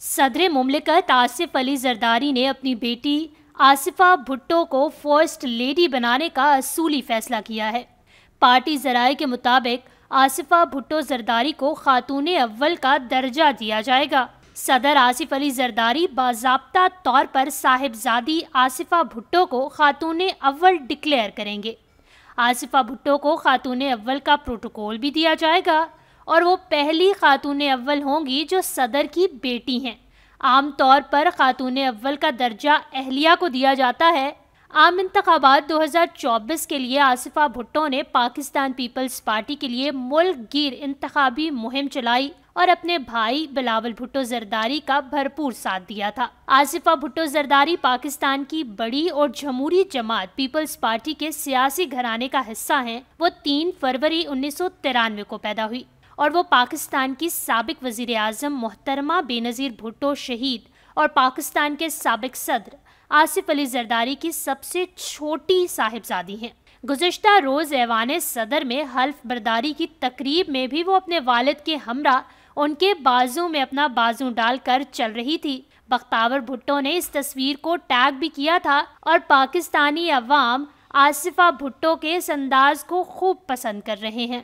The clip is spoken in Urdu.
صدر مملکت آصف علی زرداری نے اپنی بیٹی آصفہ بھٹو کو فرسٹ لیڈی بنانے کا اصولی فیصلہ کیا ہے۔ پارٹی ذرائع کے مطابق آصفہ بھٹو زرداری کو خاتون اول کا درجہ دیا جائے گا۔ صدر آصف علی زرداری باضابطہ طور پر صاحبزادی آصفہ بھٹو کو خاتون اول ڈکلیئر کریں گے۔ آصفہ بھٹو کو خاتون اول کا پروٹوکول بھی دیا جائے گا اور وہ پہلی خاتون اول ہوں گی جو صدر کی بیٹی ہیں۔ عام طور پر خاتون اول کا درجہ اہلیہ کو دیا جاتا ہے۔ عام انتخابات 2024 کے لیے آصفہ بھٹو نے پاکستان پیپلز پارٹی کے لیے ملک گیر انتخابی مہم چلائی اور اپنے بھائی بلاول بھٹو زرداری کا بھرپور ساتھ دیا تھا۔ آصفہ بھٹو زرداری پاکستان کی بڑی اور جمہوری جماعت پیپلز پارٹی کے سیاسی گھرانے کا حصہ ہیں۔ وہ 3 فروری 1993 کو پیدا ہوئی اور وہ پاکستان کی سابق وزیر اعظم محترمہ بینظیر بھٹو شہید اور پاکستان کے سابق صدر آصف علی زرداری کی سب سے چھوٹی صاحبزادی ہیں۔ گزشتہ روز ایوان صدر میں حلف برداری کی تقریب میں بھی وہ اپنے والد کے ہمراہ ان کے بازو میں اپنا بازو ڈال کر چل رہی تھی۔ بختیار بھٹو نے اس تصویر کو ٹیگ بھی کیا تھا اور پاکستانی عوام آصفہ بھٹو کے اس انداز کو خوب پسند کر رہے ہیں۔